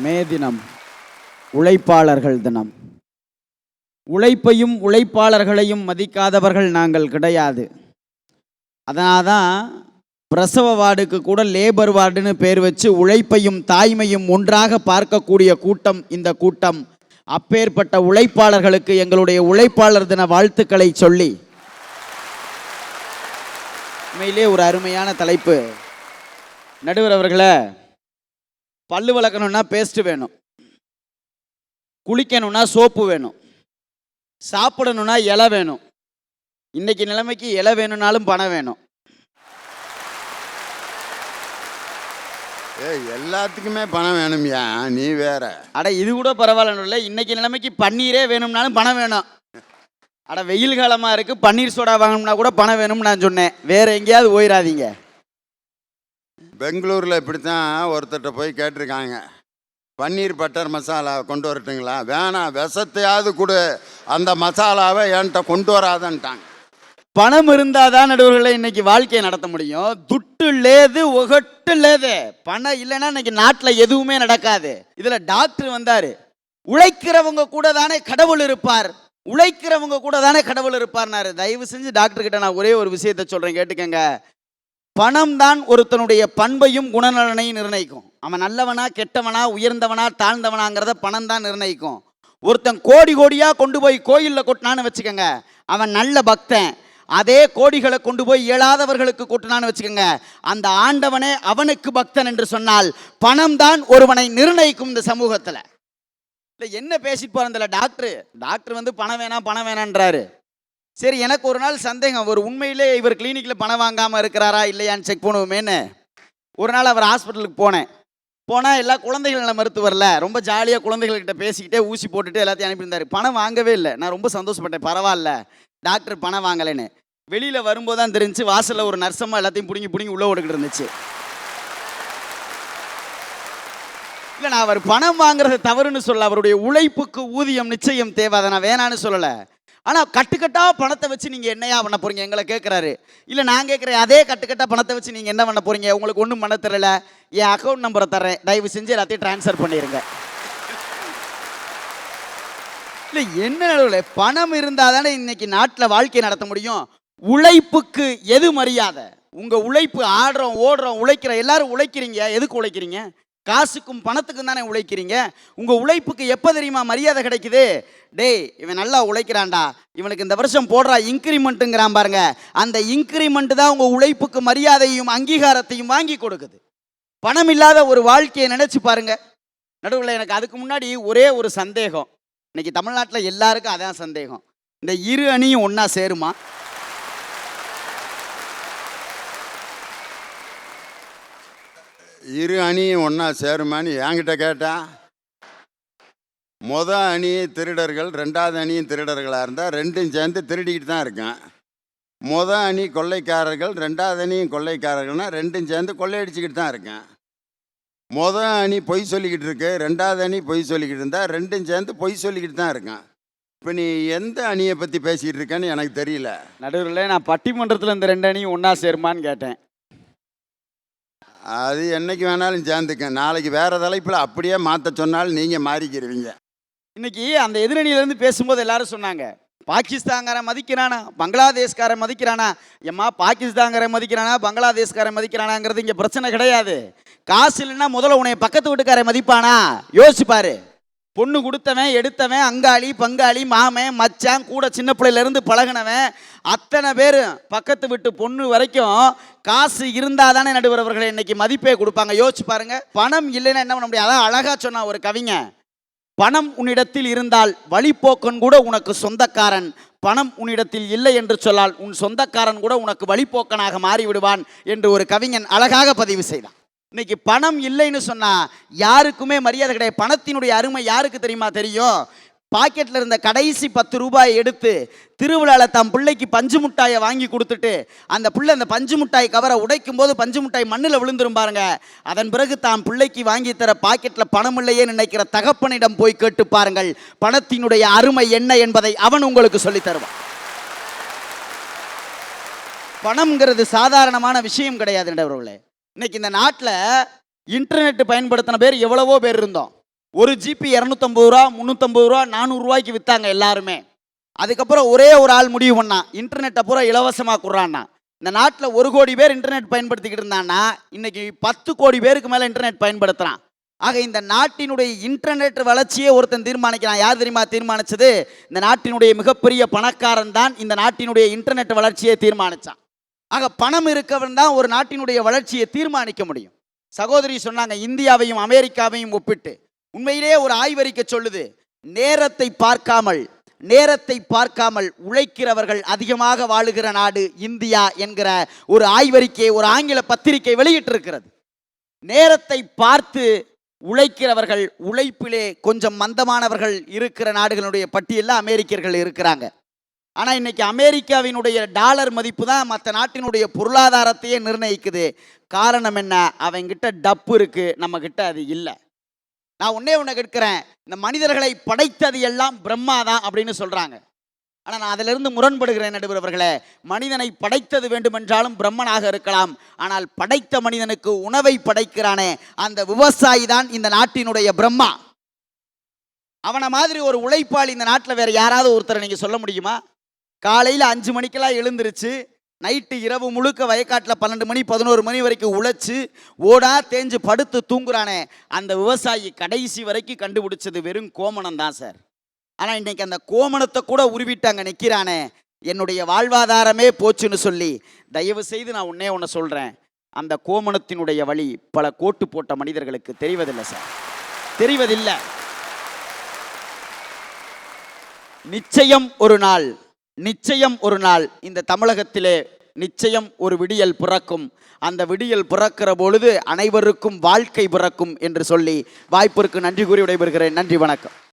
மே தினம் உழைப்பாளர்கள் தினம். உழைப்பையும் உழைப்பாளர்களையும் மதிக்காதவர்கள் நாங்கள் கிடையாது. அதனால தான் பிரசவ வார்டுக்கு கூட லேபர் வார்டுன்னு பேர் வச்சு உழைப்பையும் தாய்மையும் ஒன்றாக பார்க்கக்கூடிய கூட்டம் இந்த கூட்டம். அப்பேற்பட்ட உழைப்பாளர்களுக்கு எங்களுடைய உழைப்பாளர் தின வாழ்த்துக்களை சொல்லி, உண்மையிலே ஒரு அருமையான தலைப்பு. நடுவர் அவர்களே, பல்லு வளர்க்கணும்னா பேஸ்ட் வேணும், குளிக்கணும்னா சோப்பு வேணும், சாப்பிடணும்னா இலை வேணும். இன்னைக்கு நிலைமைக்கு இலை வேணும்னாலும் பணம் வேணும். எல்லாத்துக்குமே பணம் வேணும்யா, நீ வேற. அட இது கூட பரவாயில்ல, இன்னைக்கு நிலைமைக்கு பன்னீரே வேணும்னாலும் பணம் வேணும். அட வெயில் காலமா இருக்கு, பன்னீர் சோடா வாங்கணும்னா கூட பணம் வேணும்னு நான் சொன்னேன். வேற எங்கேயாவது போயிடாதீங்க. பெங்களூரில் இப்படித்தான் ஒருத்தர்கிட்ட போய் கேட்டிருக்காங்க, பன்னீர் பட்டர் மசாலா கொண்டு வரட்டுங்களா? வேணாம், விஷத்தையாவது கொடு, அந்த மசாலாவை என்கிட்ட கொண்டு வராதன்ட்டாங்க. பணம் இருந்தாதான் நடுவர்களை இன்னைக்கு வாழ்க்கையை நடத்த முடியும். துட்டு லேது ஒகட்டு லேது. பணம் இல்லைன்னா இன்னைக்கு நாட்டில் எதுவுமே நடக்காது. இதுல டாக்டர் வந்தாரு, உழைக்கிறவங்க கூட தானே கடவுள் இருப்பார், உழைக்கிறவங்க கூட தானே கடவுள் இருப்பார்னாரு. தயவு செஞ்சு டாக்டர் கிட்ட நான் ஒரே ஒரு விஷயத்த சொல்றேன், கேட்டுக்கங்க. பணம் தான் ஒருத்தனுடைய பண்பையும் குணநலனையும் நிர்ணயிக்கும். அவன் நல்லவனா கெட்டவனா உயர்ந்தவனா தாழ்ந்தவனாங்கிறத பணம் தான் நிர்ணயிக்கும். ஒருத்தன் கோடி கோடியா கொண்டு போய் கோயிலில் கொட்டினான்னு வச்சுக்கோங்க, அவன் நல்ல பக்தன். அதே கோடிகளை கொண்டு போய் இயலாதவர்களுக்கு கொட்டினான்னு வச்சுக்கோங்க, அந்த ஆண்டவனே அவனுக்கு பக்தன் என்று சொன்னால் பணம் தான் ஒருவனை நிர்ணயிக்கும் இந்த சமூகத்தில். இல்லை என்ன பேசிட்டு போறதில்ல டாக்டர் வந்து பணம் வேணான்றாரு. சரி, எனக்கு ஒரு நாள் சந்தேகம், ஒரு உண்மையிலே இவர் கிளினிக்கில் பணம் வாங்காமல் இருக்கிறாரா இல்லையான்னு செக் பண்ணுவோமேன்னு ஒரு நாள் அவர் ஹாஸ்பிட்டலுக்கு போனால் எல்லா குழந்தைகள் நல மருத்துவரில் ரொம்ப ஜாலியாக குழந்தைகள்கிட்ட பேசிக்கிட்டே ஊசி போட்டுட்டு எல்லாத்தையும் அனுப்பியிருந்தார். பணம் வாங்கவே இல்லை. நான் ரொம்ப சந்தோஷப்பட்டேன், பரவாயில்ல டாக்டர் பணம் வாங்கலைன்னு. வெளியில் வரும்போது தான் தெரிஞ்சு வாசலில் ஒரு நர்சம்மா எல்லாத்தையும் பிடுங்கி உள்ளே ஓடிக்கிட்டு இருந்துச்சு. இல்லை, நான் அவர் பணம் வாங்குறது தவறுன்னு சொல்ல, அவருடைய உழைப்புக்கு ஊதியம் நிச்சயம் தேவை, அதை நான் வேணான்னு சொல்லலை. ஆனால் கட்டுக்கட்டா பணத்தை வச்சு நீங்கள் என்னையா பண்ண போறீங்க எங்களை கேட்குறாரு. இல்லை, நான் கேட்குறேன், அதே கட்டுக்கட்டா பணத்தை வச்சு நீங்கள் என்ன பண்ண போறீங்க? உங்களுக்கு ஒன்றும் பண்ண தெரியல, என் அக்கௌண்ட் நம்பரை தரேன், தயவு செஞ்சு எல்லாத்தையும் டிரான்ஸ்ஃபர் பண்ணிடுங்க. இல்லை என்ன நடுவில், பணம் இருந்தால் தானே இன்னைக்கு நாட்டில் வாழ்க்கை நடத்த முடியும். உழைப்புக்கு எது மரியாதை? உங்கள் உழைப்பு, ஆடுறோம் ஓடுறோம் உழைக்கிற எல்லாரும் உழைக்கிறீங்க, எதுக்கு உழைக்கிறீங்க? காசுக்கும் பணத்துக்கும் தானே உழைக்கிறீங்க. உங்கள் உழைப்புக்கு எப்போ தெரியுமா மரியாதை கிடைக்குது? டேய், இவன் நல்லா உழைக்கிறான்டா, இவனுக்கு இந்த வருஷம் போடுறா இன்க்ரிமெண்ட்டுங்கிறான் பாருங்க, அந்த இன்க்ரிமெண்ட் தான் உங்கள் உழைப்புக்கு மரியாதையும் அங்கீகாரத்தையும் வாங்கி கொடுக்குது. பணம் இல்லாத ஒரு வாழ்க்கையை நினைச்சு பாருங்க. நடுவில் எனக்கு அதுக்கு முன்னாடி ஒரே ஒரு சந்தேகம். இன்னைக்கு தமிழ்நாட்டில் எல்லாருக்கும் அதான் சந்தேகம், இந்த இரு அணியும் ஒன்றா சேருமா? இரு அணியும் ஒன்றா சேருமான்னு என்கிட்ட கேட்டா, அணி திருடர்கள், ரெண்டாவது அணியும் திருடர்களாக இருந்தால் ரெண்டும் சேர்ந்து திருடிக்கிட்டு தான் இருக்கேன். அணி கொள்ளைக்காரர்கள், ரெண்டாவது அணியும் கொள்ளைக்காரர்கள்னால் ரெண்டும் சேர்ந்து கொள்ளையடிச்சிக்கிட்டு தான் இருக்கேன். அணி பொய் சொல்லிக்கிட்டு இருக்கு, ரெண்டாவது அணி பொய் சொல்லிக்கிட்டு இருந்தால் ரெண்டும் சேர்ந்து பொய் சொல்லிக்கிட்டு தான் இருக்கேன். இப்போ நீ எந்த அணியை பற்றி பேசிக்கிட்டு இருக்கேன்னு எனக்கு தெரியல. நடுவில் நான் பட்டிமன்றத்தில் இந்த ரெண்டு அணியும் ஒன்றா சேருமான்னு கேட்டேன். அது என்னைக்கு வேணாலும் சேர்ந்துக்க, நாளைக்கு வேறு தலைப்பில் அப்படியே மாற்ற சொன்னாலும் நீங்கள் மாறிக்கிடுவீங்க. இன்னைக்கு அந்த எதிரணியிலேருந்து பேசும்போது எல்லாரும் சொன்னாங்க, பாகிஸ்தான்காரன் மதிக்கிறானா பங்களாதேஷ்காரன் மதிக்கிறானா. எம்மா, பாகிஸ்தான்காரன் மதிக்கிறானா பங்களாதேஷ்காரன் மதிக்கிறானாங்கிறது இங்கே பிரச்சனை கிடையாது. காசு இல்லைன்னா முதல்ல உன்னை பக்கத்து வீட்டுக்காரன் மதிப்பானா யோசிப்பாரு. பொண்ணு கொடுத்தவன் எடுத்தவன், அங்காளி பங்காளி மாமன் மச்சான், கூட சின்ன பிள்ளையிலேருந்து பழகினவன், அத்தனை பேர் பக்கத்து விட்டு பொண்ணு வரைக்கும் காசு இருந்தால் தானே நடுவர் அவர்களை இன்னைக்கு மதிப்பே கொடுப்பாங்க. யோசிச்சு பாருங்க. பணம் இல்லைன்னா என்ன பண்ண முடியாது? அதான் அழகா சொன்னா ஒரு கவிஞ, பணம் உன்னிடத்தில் இருந்தால் வழிபோக்கன் கூட உனக்கு சொந்தக்காரன், பணம் உன்னிடத்தில் இல்லை என்று சொன்னால் உன் சொந்தக்காரன் கூட உனக்கு வழிபோக்கனாக மாறிவிடுவான் என்று ஒரு கவிஞன் அழகாக பதிவு செய்தான். இன்னைக்கு பணம் இல்லைன்னு சொன்னா யாருக்குமே மரியாதை கிடையாது. பணத்தினுடைய அருமை யாருக்கு தெரியுமா தெரியும்? பாக்கெட்டில் இருந்த கடைசி 10 ரூபாயை எடுத்து திருவிழாவில் தம் பிள்ளைக்கு பஞ்சு முட்டாயை வாங்கி கொடுத்துட்டு அந்த பிள்ளை அந்த பஞ்சு முட்டாய் கவரை உடைக்கும் போது பஞ்சு முட்டாய் மண்ணில் விழுந்துரும் பாருங்க. அதன் பிறகு தாம் பிள்ளைக்கு வாங்கி தர பாக்கெட்டில் பணம் இல்லையே நினைக்கிற தகப்பனிடம் போய் கேட்டு பாருங்கள், பணத்தினுடைய அருமை என்ன என்பதை அவன் உங்களுக்கு சொல்லித் தருவான். பணம்ங்கிறது சாதாரணமான விஷயம் கிடையாது நண்பர்களே. இன்னைக்கு இந்த நாட்டில் இன்டர்நெட் பயன்படுத்தின பேர் எவ்வளவோ பேர் இருந்தோம். ஒரு ஜிபி 250 ரூபா 350 ரூபா 400 ரூபாய்க்கு விற்றாங்க எல்லாருமே. அதுக்கப்புறம் ஒரே ஒரு ஆள் முடிவு பண்ணான், இன்டர்நெட்டை பூரா இலவசமாக கொடுறான்னா. இந்த நாட்டில் 1 கோடி பேர் இன்டர்நெட் பயன்படுத்திக்கிட்டு இருந்தான்னா இன்னைக்கு 10 கோடி பேருக்கு மேலே இன்டர்நெட் பயன்படுத்துகிறான். ஆக இந்த நாட்டினுடைய இன்டர்நெட் வளர்ச்சியே ஒருத்தன் தீர்மானிக்கிறான். யார் தெரியுமா தீர்மானிச்சது? இந்த நாட்டினுடைய மிகப்பெரிய பணக்காரன் தான் இந்த நாட்டினுடைய இன்டர்நெட் வளர்ச்சியை தீர்மானித்தான். ஆக பணம் இருக்கவன் தான் ஒரு நாட்டினுடைய வளர்ச்சியை தீர்மானிக்க முடியும். சகோதரி சொன்னாங்க இந்தியாவையும் அமெரிக்காவையும் ஒப்பிட்டு. உண்மையிலேயே ஒரு ஆய்வறிக்கை சொல்லுது, நேரத்தை பார்க்காமல் உழைக்கிறவர்கள் அதிகமாக வாழுகிற நாடு இந்தியா என்கிற ஒரு ஆய்வறிக்கையை ஒரு ஆங்கில பத்திரிகை வெளியிட்டிருக்கிறது. நேரத்தை பார்த்து உழைக்கிறவர்கள், உழைப்பிலே கொஞ்சம் மந்தமானவர்கள் இருக்கிற நாடுகளுடைய பட்டியலில் அமெரிக்கர்கள் இருக்கிறாங்க. ஆனால் இன்னைக்கு அமெரிக்காவினுடைய டாலர் மதிப்பு தான் மற்ற நாட்டினுடைய பொருளாதாரத்தையே நிர்ணயிக்குது. காரணம் என்ன? அவங்கிட்ட டப்பு இருக்கு, நம்ம கிட்ட அது இல்லை. நான் ஒன்னே கேட்கிறேன், இந்த மனிதர்களை படைத்தது எல்லாம் பிரம்மா தான் அப்படின்னு சொல்றாங்க. ஆனால் நான் அதிலிருந்து முரண்படுகிறேன் நடுவர் அவர்களே. மனிதனை படைத்தது வேண்டுமென்றாலும் பிரம்மனாக இருக்கலாம். ஆனால் படைத்த மனிதனுக்கு உணவை படைக்கிறானே அந்த விவசாயி தான் இந்த நாட்டினுடைய பிரம்மா. அவனை மாதிரி ஒரு உழைப்பாளி இந்த நாட்டில் வேற யாராவது ஒருத்தரை நீங்க சொல்ல முடியுமா? காலையில் 5 மணிக்கெல்லாம் எழுந்திருச்சு நைட்டு இரவு முழுக்க வயக்காட்டில் 12 மணி 11 மணி வரைக்கும் உழைச்சு ஓடா தேஞ்சு படுத்து தூங்குறானே அந்த விவசாயி கடைசி வரைக்கும் கண்டுபிடிச்சது வெறும் கோமணம் தான் சார். ஆனால் இன்னைக்கு அந்த கோமணத்தை கூட உருவிட்டாங்க நிற்கிறானே, என்னுடைய வாழ்வாதாரமே போச்சுன்னு சொல்லி. தயவு செய்து நான் ஒன்று சொல்கிறேன், அந்த கோமணத்தினுடைய வழி பல கோட்டு போட்ட மனிதர்களுக்கு தெரிவதில்லை சார், தெரிவதில்லை. நிச்சயம் ஒரு நாள் இந்த தமிழகத்திலே நிச்சயம் ஒரு விடியல் பிறக்கும். அந்த விடியல் பிறக்கிற பொழுது அனைவருக்கும் வாழ்க்கை பிறக்கும் என்று சொல்லி வாய்ப்பிற்கு நன்றி கூறி விடைபெறுகிறேன். நன்றி, வணக்கம்.